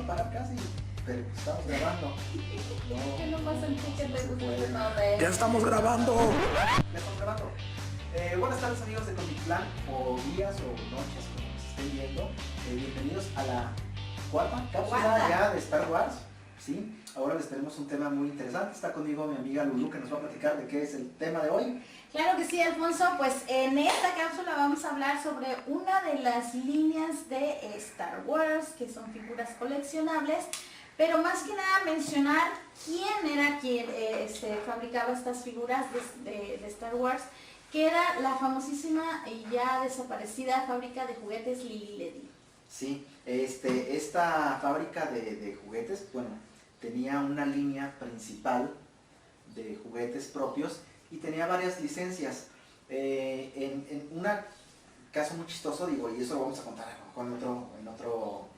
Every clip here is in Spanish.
a parar casi, pero estamos grabando. Que no pasa en ti que te gusta puede. tu nombre. ¡Ya estamos grabando! ¡Ya estamos grabando! Buenas tardes amigos de Comic-Plan, o días o noches, como nos estén viendo. Bienvenidos a la cuarta cápsula ya de Star Wars. ¿Sí? Ahora les tenemos un tema muy interesante. Está conmigo mi amiga Lulu, que nos va a platicar de qué es el tema de hoy. Claro que sí, Alfonso. Pues en esta cápsula vamos a hablar sobre una de las líneas de Star Wars, que son figuras coleccionables, pero más que nada mencionar quién era quien fabricaba estas figuras de Star Wars, que era la famosísima y ya desaparecida fábrica de juguetes Lili Ledy. Sí, esta fábrica de juguetes, bueno, tenía una línea principal de juguetes propios y tenía varias licencias. En un caso muy chistoso, digo, y eso lo vamos a contar en otro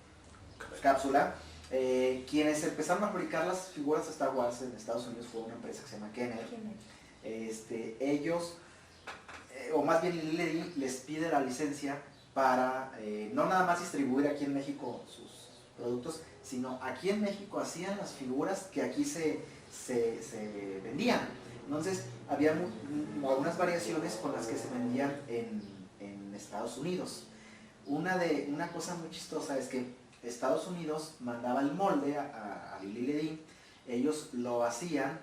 cápsula, quienes empezaron a fabricar las figuras de Star Wars en Estados Unidos fue una empresa que se llama Kenner. Ellos, o más bien Lili Ledy, les pide la licencia para no nada más distribuir aquí en México sus productos, sino aquí en México hacían las figuras que aquí se vendían. Entonces había algunas variaciones con las que se vendían en Estados Unidos. Una cosa muy chistosa es que Estados Unidos mandaba el molde a Lili Ledy, ellos lo hacían,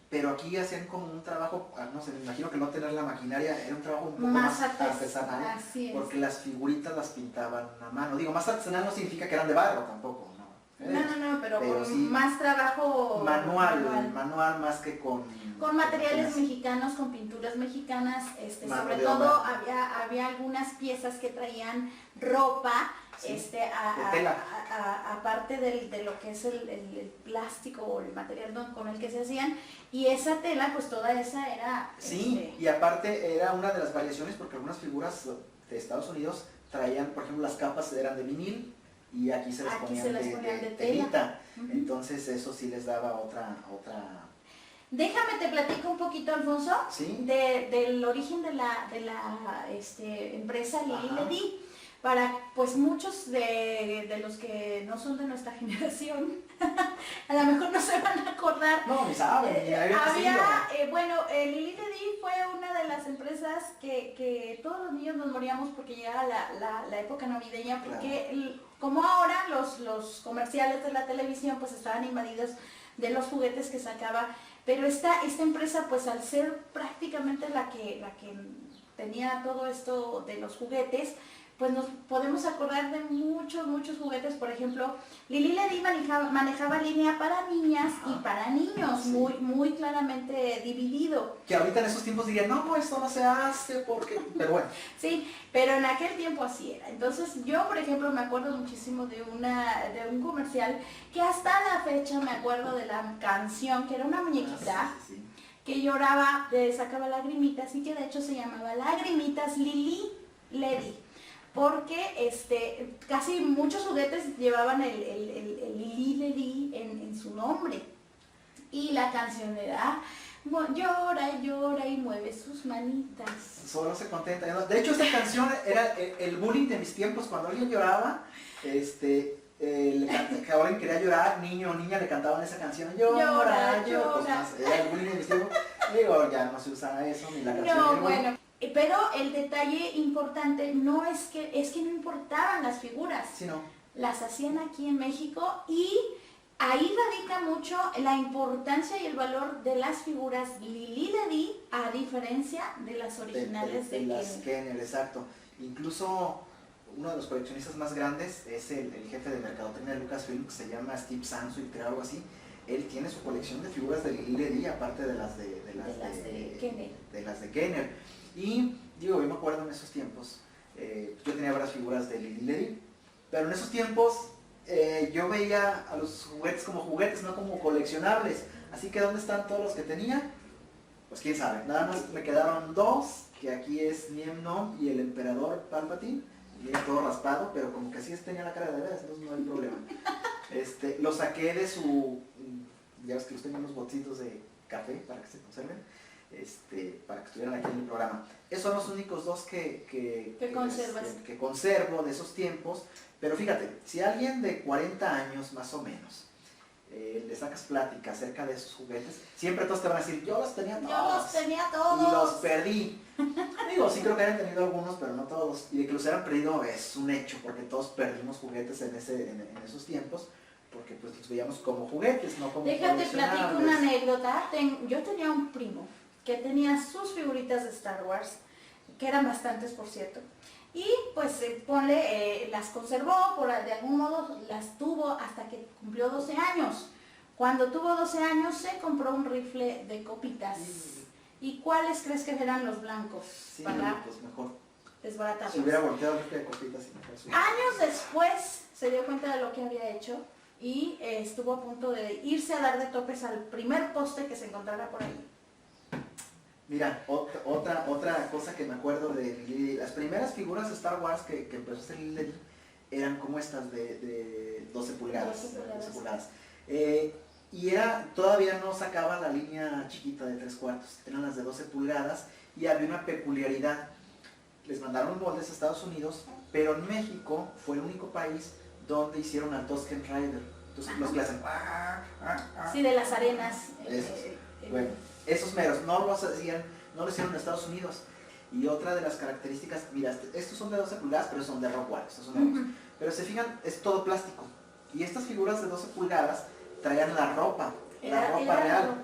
pero aquí hacían como un trabajo, no sé, me imagino que no tener la maquinaria, era un trabajo un poco más artesanal, porque las figuritas las pintaban a mano. Digo, más artesanal no significa que eran de barro tampoco, ¿no? No, pero con sí, más trabajo manual más que con materiales mexicanos, con pinturas mexicanas, sobre todo había algunas piezas que traían ropa, sí, tela. aparte de lo que es el plástico o el material con el que se hacían, y esa tela, pues toda esa era... Sí, y aparte era una de las variaciones porque algunas figuras de Estados Unidos traían, por ejemplo, las capas eran de vinil, y aquí se les ponían de telita. Entonces eso sí les daba otra... Déjame te platico un poquito, Alfonso, ¿sí? del origen de la empresa Lili Ledy. Para pues muchos de los que no son de nuestra generación, a lo mejor no se van a acordar. No, ni saben, Lili Ledy fue una de las empresas que todos los niños nos moríamos porque llegaba la época navideña, porque como ahora los comerciales de la televisión pues estaban invadidos de los juguetes que sacaba, pero esta empresa pues al ser prácticamente la que tenía todo esto de los juguetes, pues nos podemos acordar de muchos juguetes. Por ejemplo, Lili Ledy manejaba línea para niñas y para niños, sí, muy claramente dividido. Que ahorita en esos tiempos dirían, no, esto no se hace porque... Pero bueno. Sí, pero en aquel tiempo así era. Entonces yo, por ejemplo, me acuerdo muchísimo de un comercial que hasta la fecha me acuerdo de la canción, que era una muñequita que lloraba, sacaba lagrimitas, y que de hecho se llamaba Lagrimitas Lili Ledy, porque casi muchos juguetes llevaban el Lili Ledy en su nombre, y la canción era llora y mueve sus manitas, solo se contenta. De hecho esta canción era el bullying de mis tiempos. Cuando alguien lloraba, que ahora quería llorar, niño o niña, le cantaban esa canción, llora. Pues más, era el bullying de mis tiempos. Digo, ya no se usa eso, ni la canción. No, bueno. Pero el detalle importante no es que no importaban las figuras, sí, no, las hacían aquí en México, y ahí radica mucho la importancia y el valor de las figuras Lili Ledy, a diferencia de las originales de las Kenner, exacto. Incluso uno de los coleccionistas más grandes es el jefe de mercadotecnia de Lucasfilm, que se llama Steve Sansweet, creo, algo así. Él tiene su colección de figuras de Lili Ledy, aparte de las de Kenner. Y digo, yo me acuerdo en esos tiempos, yo tenía varias figuras de Lili Ledy, pero en esos tiempos yo veía a los juguetes como juguetes, no como coleccionables. Así que ¿dónde están todos los que tenía? Pues quién sabe, nada más me quedaron dos, que aquí es Nien Nunb y el Emperador Palpatine, y era todo raspado, pero como que así tenía la cara de veras, entonces no hay problema. Lo saqué de su, ya ves que los tengo unos botitos de café para que se conserven. para que estuvieran aquí en el programa. Esos son los únicos dos que conservas. Que conservo de esos tiempos, pero fíjate, si alguien de 40 años más o menos, le sacas plática acerca de esos juguetes, siempre todos te van a decir, yo los tenía todos. Yo los tenía todos. Y los perdí. Digo, sí creo que hayan tenido algunos, pero no todos. Y de que los hayan perdido es un hecho, porque todos perdimos juguetes en esos tiempos, porque pues los veíamos como juguetes, no como Déjate platico coleccionables. una anécdota. Yo tenía un primo que tenía sus figuritas de Star Wars, que eran bastantes, por cierto. Y pues las conservó, de algún modo las tuvo hasta que cumplió 12 años. Cuando tuvo 12 años se compró un rifle de copitas. ¿Y cuáles crees que eran los blancos? Sí, para pues mejor. desbaratarlos. Si hubiera volteado el rifle de copitas y mejor sí. Años después se dio cuenta de lo que había hecho y estuvo a punto de irse a dar de topes al primer poste que se encontrara por ahí. Mira, otra cosa que me acuerdo de Lili, las primeras figuras de Star Wars que empezó a hacer Lili eran como estas de 12 pulgadas. 12 pulgadas. Y todavía no sacaban la línea chiquita de 3/4, eran las de 12 pulgadas y había una peculiaridad. Les mandaron moldes a Estados Unidos, pero en México fue el único país donde hicieron al Tusken Raider. Entonces los que hacen... Sí, de las arenas. Bueno, esos meros no lo hicieron en Estados Unidos. Y otra de las características, mira, estos son de 12 pulgadas, pero son de Rockwell, estos son de pero se fijan, es todo plástico. Y estas figuras de 12 pulgadas traían la ropa real.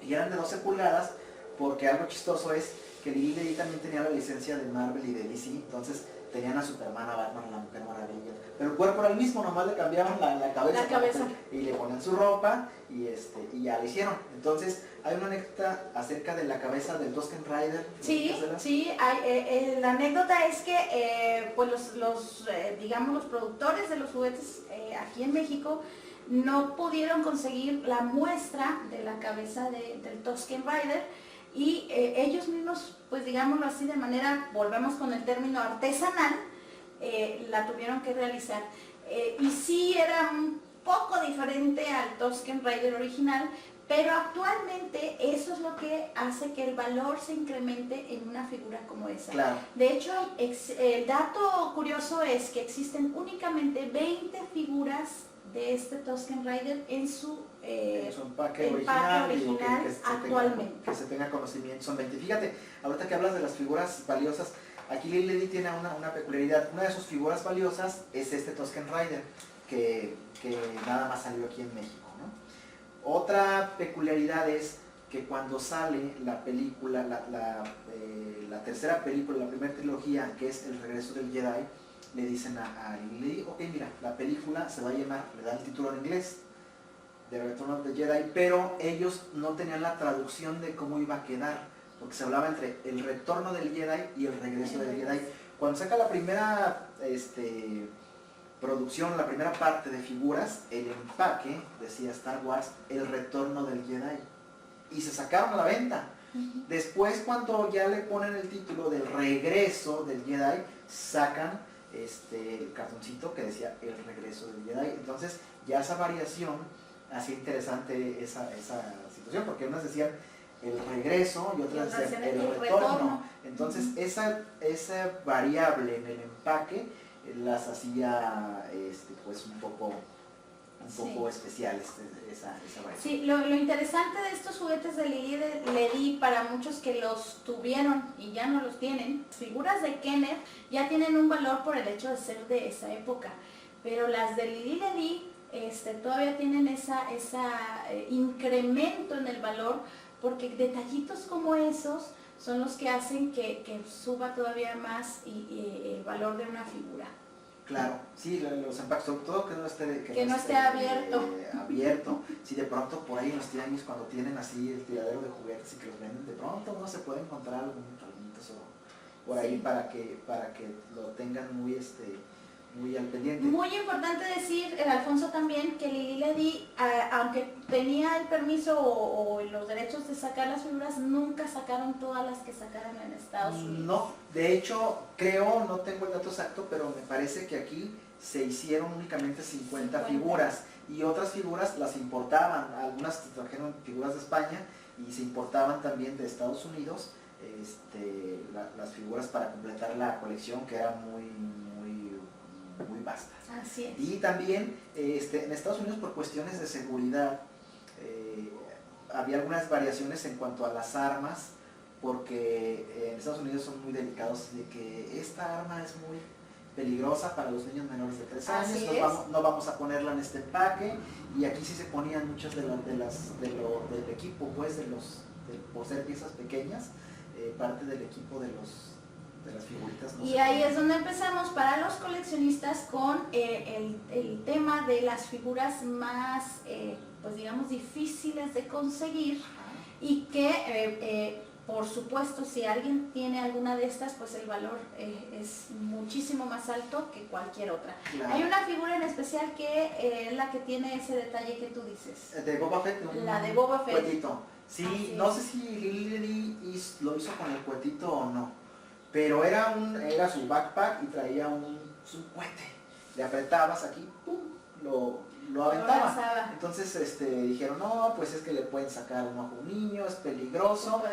Y eran de 12 pulgadas porque algo chistoso es que Lili también tenía la licencia de Marvel y de DC, entonces tenían a Superman, a Batman, a la Mujer Maravilla. Pero el cuerpo era el mismo, nomás le cambiaban la cabeza. Y le ponían su ropa y ya lo hicieron. Entonces, hay una anécdota acerca de la cabeza del Tusken Raider. Sí, la anécdota es que pues digamos los productores de los juguetes aquí en México no pudieron conseguir la muestra de la cabeza del Tusken Raider y ellos mismos, pues digámoslo así, de manera, volvemos con el término artesanal, la tuvieron que realizar. Y sí era un poco diferente al Tusken Raider original, pero actualmente eso es lo que hace que el valor se incremente en una figura como esa. Claro. De hecho, el dato curioso es que existen únicamente 20 figuras de este Tusken Raider en su empaque original actualmente. Que se tenga conocimiento, son 20. Fíjate, ahorita que hablas de las figuras valiosas, aquí Lili tiene una peculiaridad. Una de sus figuras valiosas es este Tusken Raider, que nada más salió aquí en México, ¿no? Otra peculiaridad es que cuando sale la película, la tercera película, la primera trilogía, que es El Regreso del Jedi, le dicen a Lili, ok, mira, la película se va a llamar, le dan el título en inglés, The Return of the Jedi, pero ellos no tenían la traducción de cómo iba a quedar, porque se hablaba entre el retorno del Jedi y el regreso del Jedi. Cuando saca la primera producción, la primera parte de figuras, el empaque decía Star Wars, el retorno del Jedi, y se sacaron a la venta. Después, cuando ya le ponen el título del regreso del Jedi, sacan el cartoncito que decía el regreso del Jedi. Entonces ya esa variación hacía interesante esa situación, porque unas decían el regreso y otras decían el retorno. Entonces esa variable en el empaque las hacía pues un poco especiales, esa variación. Sí, lo interesante de estos juguetes de Lili, para muchos que los tuvieron y ya no los tienen, figuras de Kenner ya tienen un valor por el hecho de ser de esa época, pero las de Lili todavía tienen ese incremento en el valor, porque detallitos como esos son los que hacen que suba todavía más el valor de una figura. Claro, sí, los empaques, sobre todo que no esté abierto. Si de pronto por ahí en los tianguis, cuando tienen así el tiradero de juguetes y que los venden, de pronto uno se puede encontrar algún tesoro por ahí, para que lo tengan muy al pendiente. Muy importante decir, Alfonso, también que Lili, aunque tenía el permiso o los derechos de sacar las figuras, nunca sacaron todas las que sacaron en Estados Unidos. No, de hecho, creo, no tengo el dato exacto, pero me parece que aquí se hicieron únicamente 50 figuras, y otras figuras las importaban, algunas trajeron figuras de España y se importaban también de Estados Unidos las figuras para completar la colección, que era muy vasta. Así es. Y también en Estados Unidos, por cuestiones de seguridad, había algunas variaciones en cuanto a las armas, porque en Estados Unidos son muy delicados de que esta arma es muy peligrosa para los niños menores de 3 años, no vamos a ponerla en este empaque, y aquí sí se ponían muchas del equipo, pues por ser piezas pequeñas, parte del equipo de las figuritas. Y ahí es donde empezamos para los coleccionistas con el tema de las figuras más, pues digamos, difíciles de conseguir, y que por supuesto, si alguien tiene alguna de estas, pues el valor es muchísimo más alto que cualquier otra. Claro. Hay una figura en especial que es la que tiene ese detalle que tú dices. De Boba Fett. La de Boba Fett. Cuetito. Sí, no sé si Lily lo hizo con el cuetito o no, pero era su backpack y traía un cohete. Le apretabas aquí, ¡pum!, lo aventaba. Entonces dijeron, no, pues es que le pueden sacar un ojo a un niño, es peligroso,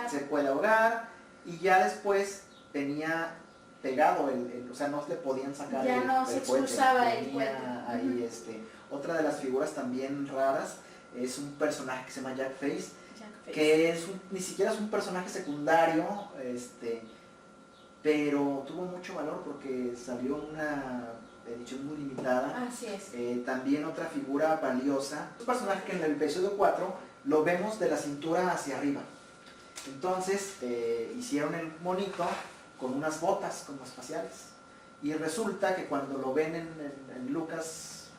se puede ahogar, y ya después tenía pegado o sea, no le podían sacar ya no se expulsaba el cohete. Ahí otra de las figuras también raras es un personaje que se llama Jack Face, que ni siquiera es un personaje secundario, pero tuvo mucho valor porque salió una edición muy limitada. Así es. También otra figura valiosa, un personaje que en el episodio 4 lo vemos de la cintura hacia arriba. Entonces hicieron el monito con unas botas como espaciales, y resulta que cuando lo ven en Lucas,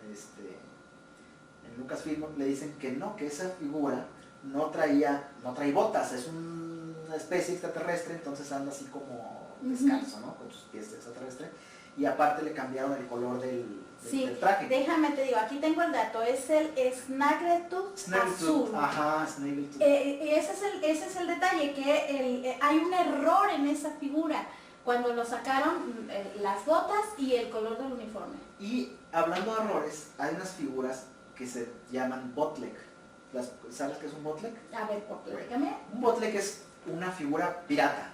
en Lucasfilm, le dicen que no, que esa figura no trae botas, es una especie extraterrestre, entonces anda así como descalzo, ¿no?, con sus pies de extraterrestre. Y aparte le cambiaron el color del traje. Déjame te digo, aquí tengo el dato, es el Snaggletooth azul. Ajá, Snaggletooth. Ese es el detalle, que hay un error en esa figura, cuando lo sacaron las botas y el color del uniforme. Y hablando de errores, hay unas figuras que se llaman bootleg. ¿Sabes qué es un bootleg? A ver, explícame. Un bootleg es una figura pirata,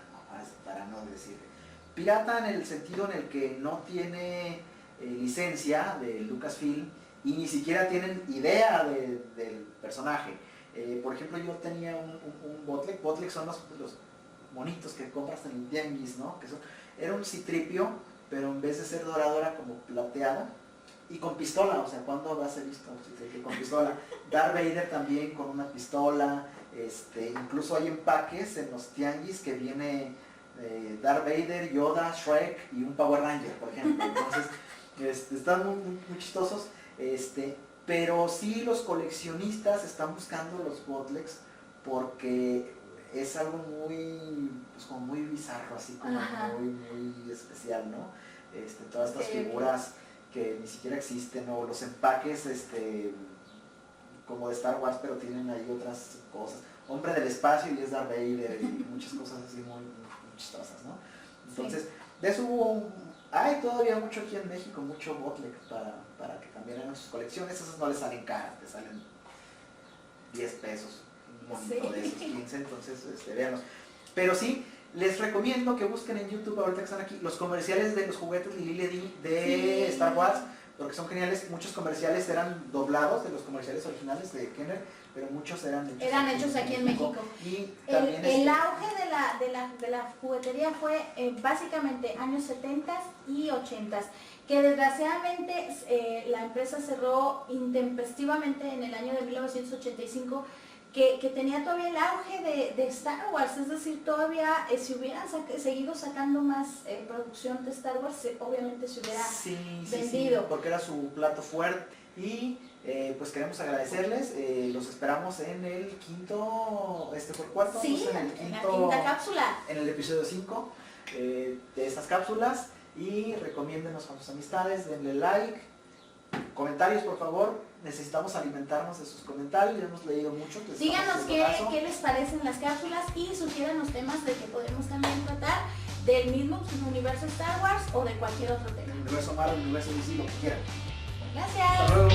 para no decir pirata en el sentido en el que no tiene licencia de Lucasfilm y ni siquiera tienen idea del personaje. Por ejemplo, yo tenía un bootleg. Bootleg son los monitos que compras en el tianguis, ¿no? Era un C-3PO, pero en vez de ser dorado era como plateada y con pistola. O sea, ¿cuándo has visto un C-3PO con pistola? Darth Vader también con una pistola. Incluso hay empaques en los tianguis que viene Darth Vader, Yoda, Shrek y un Power Ranger, por ejemplo. Entonces, están muy chistosos. Pero sí, los coleccionistas están buscando los bootlegs porque es algo como muy bizarro, así como muy especial, ¿no? Todas estas figuras que ni siquiera existen, o los empaques como de Star Wars, pero tienen ahí otras cosas. Hombre del espacio y es Darth Vader y muchas cosas así muy chistosas, ¿no? Entonces, de eso hay todavía mucho aquí en México, mucho bootleg para que también hagan sus colecciones. Esas no les salen caras, te salen 10 pesos, un monito de esos 15, entonces véanlos. Pero sí, les recomiendo que busquen en YouTube, ahorita que están aquí, los comerciales de los juguetes Lily de Star Wars, porque son geniales. Muchos comerciales eran doblados de los comerciales originales de Kenner, pero muchos eran hechos aquí en México. Y también el auge de la juguetería fue básicamente años 70 y 80, que desgraciadamente la empresa cerró intempestivamente en el año de 1985, que tenía todavía el auge de Star Wars. Es decir, todavía si hubieran seguido sacando más producción de Star Wars, obviamente se hubiera vendido. Sí, porque era su plato fuerte. Y pues queremos agradecerles, los esperamos en el quinto, fue el cuarto, sí, en el quinto, en la quinta cápsula, en el episodio 5 de estas cápsulas, y recomiéndenos con sus amistades, denle like, comentarios por favor, necesitamos alimentarnos de sus comentarios, ya hemos leído mucho. Díganos qué les parecen las cápsulas y sugieran los temas de que podemos también tratar del mismo universo Star Wars o de cualquier otro tema. El universo Marvel, el universo DC, lo que quieran. Gracias. Hasta luego.